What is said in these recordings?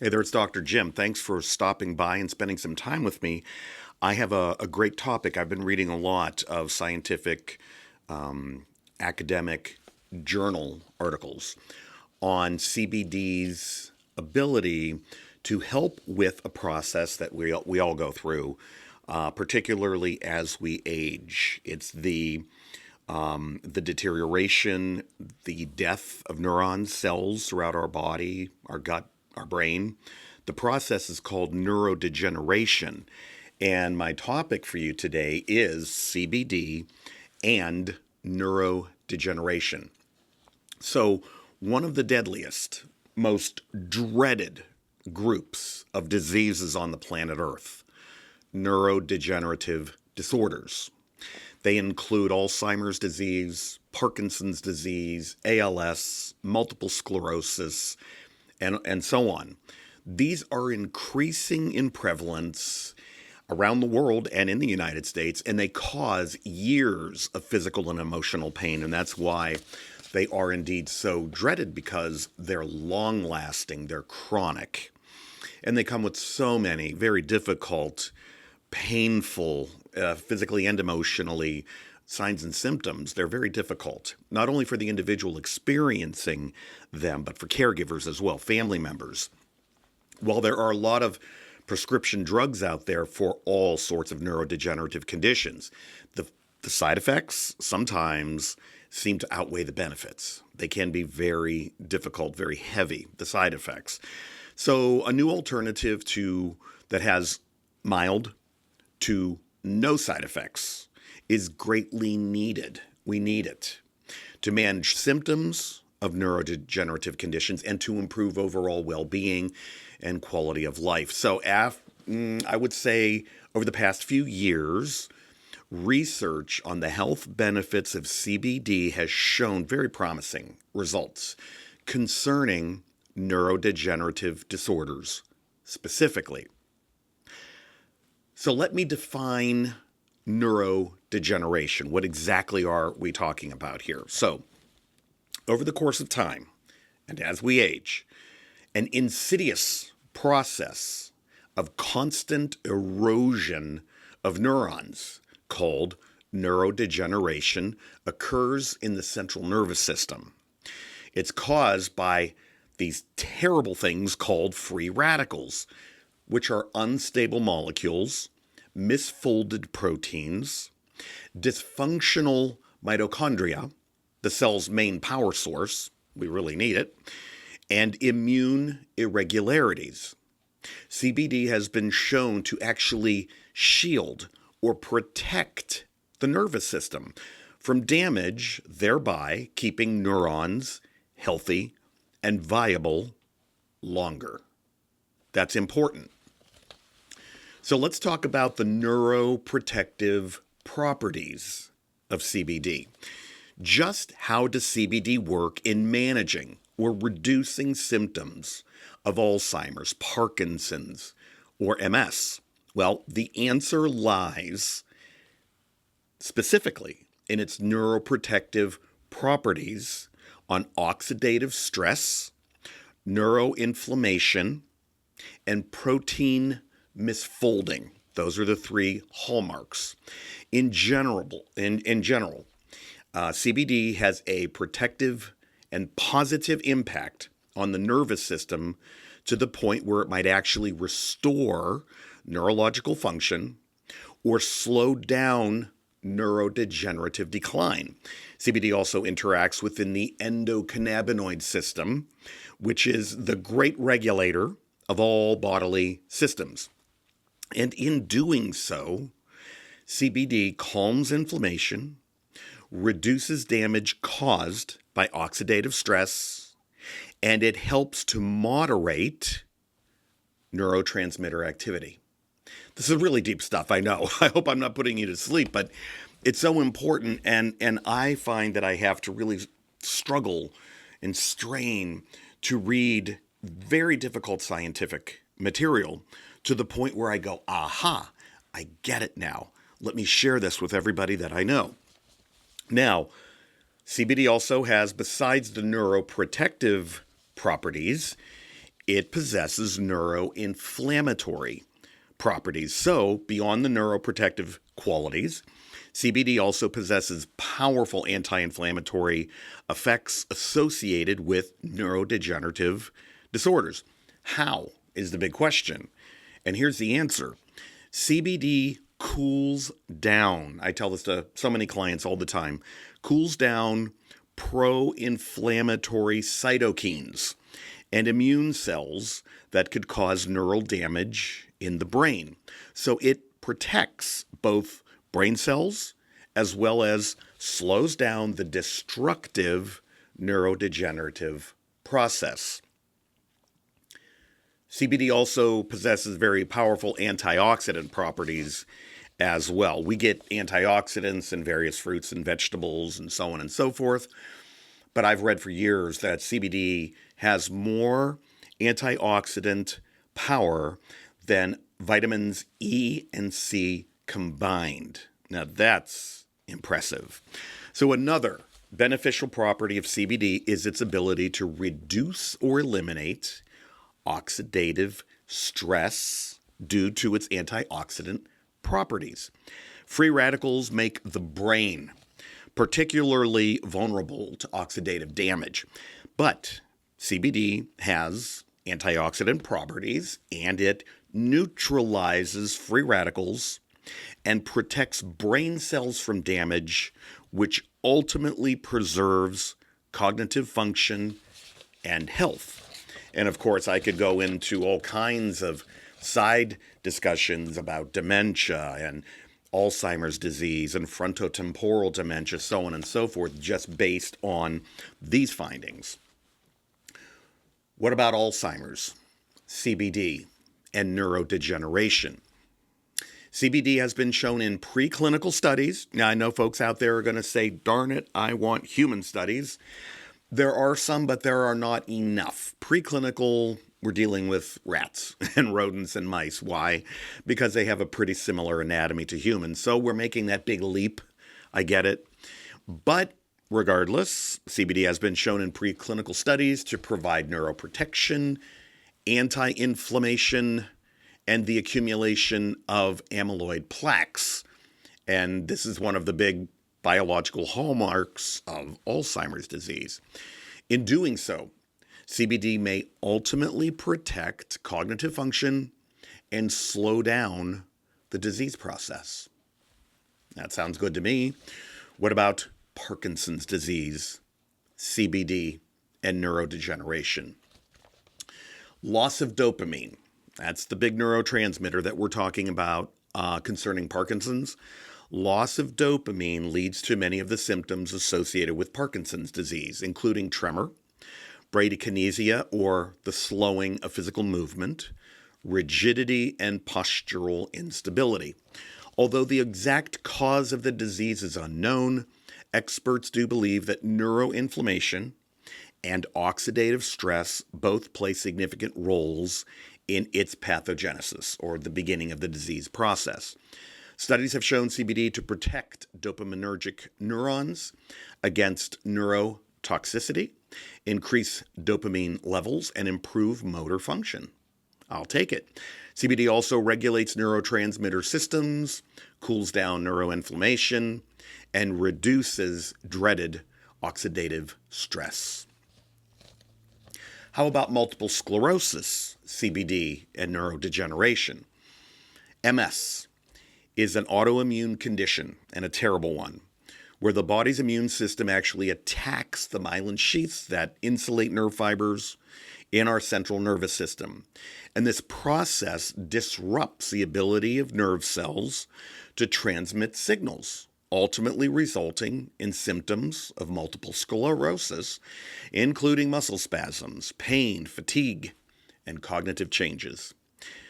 Hey there, it's Dr. Jim. Thanks for stopping by and spending some time with me. I have a great topic. I've been reading a lot of scientific, academic journal articles on CBD's ability to help with a process that we all go through, particularly as we age. It's the deterioration, the death of neurons, cells throughout our body, our gut, our brain. The process is called neurodegeneration. And my topic for you today is CBD and neurodegeneration. So, one of the deadliest, most dreaded groups of diseases on the planet Earth, neurodegenerative disorders. They include Alzheimer's disease, Parkinson's disease, ALS, multiple sclerosis, and so on. These are increasing in prevalence around the world and in the United States, and they cause years of physical and emotional pain. And that's why they are indeed so dreaded, because they're long lasting, they're chronic, and they come with so many very difficult, painful, physically and emotionally, signs and symptoms. They're very difficult, not only for the individual experiencing them, but for caregivers as well, family members. While there are a lot of prescription drugs out there for all sorts of neurodegenerative conditions, the side effects sometimes seem to outweigh the benefits. They can be very difficult, very heavy, the side effects. So a new alternative that has mild to no side effects is greatly needed. We need it to manage symptoms of neurodegenerative conditions and to improve overall well-being and quality of life. So I would say over the past few years, research on the health benefits of CBD has shown very promising results concerning neurodegenerative disorders specifically. So let me define neurodegeneration. What exactly are we talking about here? So, over the course of time, and as we age, an insidious process of constant erosion of neurons called neurodegeneration occurs in the central nervous system. It's caused by these terrible things called free radicals, which are unstable molecules, misfolded proteins, dysfunctional mitochondria, the cell's main power source, we really need it, and immune irregularities. CBD has been shown to actually shield or protect the nervous system from damage, thereby keeping neurons healthy and viable longer. That's important. So let's talk about the neuroprotective properties of CBD. Just how does CBD work in managing or reducing symptoms of Alzheimer's, Parkinson's, or MS? Well, the answer lies specifically in its neuroprotective properties on oxidative stress, neuroinflammation, and protein misfolding. Those are the three hallmarks. In general, CBD has a protective and positive impact on the nervous system to the point where it might actually restore neurological function or slow down neurodegenerative decline. CBD also interacts within the endocannabinoid system, which is the great regulator of all bodily systems. And in doing so, CBD calms inflammation, reduces damage caused by oxidative stress, and it helps to moderate neurotransmitter activity. This is really deep stuff, I know. I hope I'm not putting you to sleep, but it's so important, and I find that I have to really struggle and strain to read very difficult scientific material to the point where I go, aha, I get it now. Let me share this with everybody that I know. Now, CBD also has, besides the neuroprotective properties, it possesses neuroinflammatory properties. So, beyond the neuroprotective qualities, CBD also possesses powerful anti-inflammatory effects associated with neurodegenerative disorders. How is the big question? And here's the answer. CBD cools down, I tell this to so many clients all the time, cools down pro-inflammatory cytokines and immune cells that could cause neural damage in the brain. So it protects both brain cells as well as slows down the destructive neurodegenerative process. CBD also possesses very powerful antioxidant properties as well. We get antioxidants in various fruits and vegetables and so on and so forth. But I've read for years that CBD has more antioxidant power than vitamins E and C combined. Now that's impressive. So another beneficial property of CBD is its ability to reduce or eliminate oxidative stress due to its antioxidant properties. Free radicals make the brain particularly vulnerable to oxidative damage, but CBD has antioxidant properties and it neutralizes free radicals and protects brain cells from damage, which ultimately preserves cognitive function and health. And of course, I could go into all kinds of side discussions about dementia and Alzheimer's disease and frontotemporal dementia, so on and so forth, just based on these findings. What about Alzheimer's, CBD, and neurodegeneration? CBD has been shown in preclinical studies. Now, I know folks out there are going to say, darn it, I want human studies. There are some, but there are not enough. Preclinical, we're dealing with rats and rodents and mice. Why? Because they have a pretty similar anatomy to humans. So we're making that big leap. I get it. But regardless, CBD has been shown in preclinical studies to provide neuroprotection, anti-inflammation, and the accumulation of amyloid plaques. And this is one of the big biological hallmarks of Alzheimer's disease. In doing so, CBD may ultimately protect cognitive function and slow down the disease process. That sounds good to me. What about Parkinson's disease, CBD, and neurodegeneration? Loss of dopamine. That's the big neurotransmitter that we're talking about concerning Parkinson's. Loss of dopamine leads to many of the symptoms associated with Parkinson's disease, including tremor, bradykinesia, or the slowing of physical movement, rigidity, and postural instability. Although the exact cause of the disease is unknown, experts do believe that neuroinflammation and oxidative stress both play significant roles in its pathogenesis, or the beginning of the disease process. Studies have shown CBD to protect dopaminergic neurons against neurotoxicity, increase dopamine levels, and improve motor function. I'll take it. CBD also regulates neurotransmitter systems, cools down neuroinflammation, and reduces dreaded oxidative stress. How about multiple sclerosis, CBD, and neurodegeneration? MS is an autoimmune condition, and a terrible one, where the body's immune system actually attacks the myelin sheaths that insulate nerve fibers in our central nervous system. And this process disrupts the ability of nerve cells to transmit signals, ultimately resulting in symptoms of multiple sclerosis, including muscle spasms, pain, fatigue, and cognitive changes.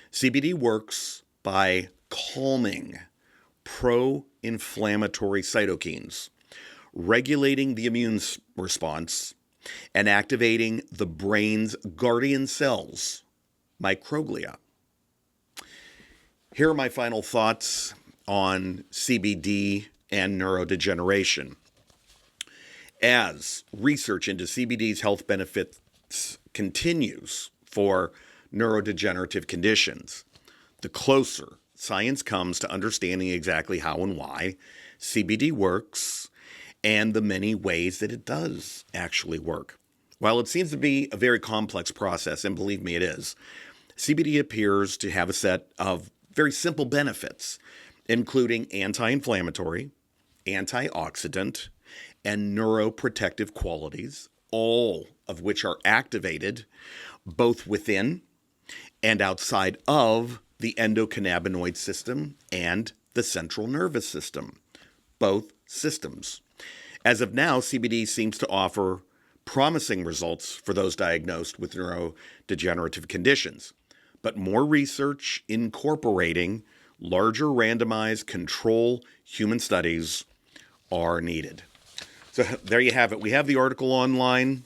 CBD works by calming pro-inflammatory cytokines, regulating the immune response, and activating the brain's guardian cells, microglia. Here are my final thoughts on CBD and neurodegeneration. As research into CBD's health benefits continues for neurodegenerative conditions. The closer science comes to understanding exactly how and why CBD works and the many ways that it does actually work. While it seems to be a very complex process, and believe me, it is, CBD appears to have a set of very simple benefits, including anti-inflammatory, antioxidant, and neuroprotective qualities, all of which are activated both within and outside of the endocannabinoid system and the central nervous system, both systems. As of now, CBD seems to offer promising results for those diagnosed with neurodegenerative conditions, but more research incorporating larger randomized control human studies are needed. So there you have it. We have the article online.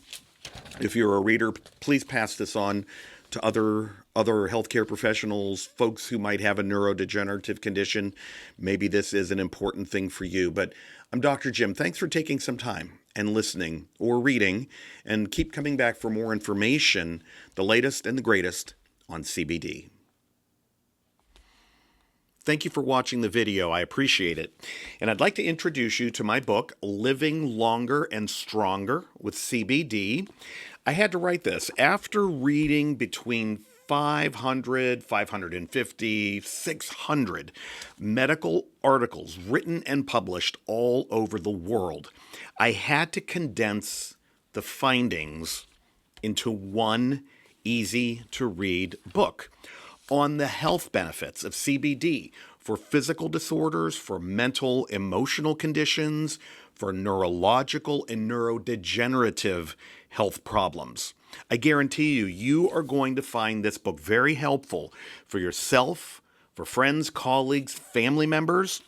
If you're a reader, please pass this on to other healthcare professionals, folks who might have a neurodegenerative condition. Maybe this is an important thing for you. But I'm Dr. Jim. Thanks for taking some time and listening or reading, and keep coming back for more information, the latest and the greatest on CBD. Thank you for watching the video. I appreciate it. And I'd like to introduce you to my book, Living Longer and Stronger with CBD. I had to write this after reading between 500, 550, 600 medical articles written and published all over the world. I had to condense the findings into one easy-to-read book on the health benefits of CBD for physical disorders, for mental, emotional conditions, for neurological and neurodegenerative health problems. I guarantee you, you are going to find this book very helpful for yourself, for friends, colleagues, family members.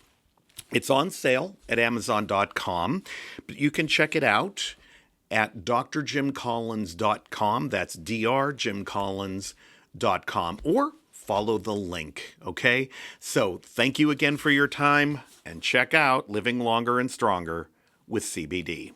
It's on sale at Amazon.com, but you can check it out at drjimcollins.com. That's drjimcollins.com, or follow the link, okay? So thank you again for your time, and check out Living Longer and Stronger with CBD.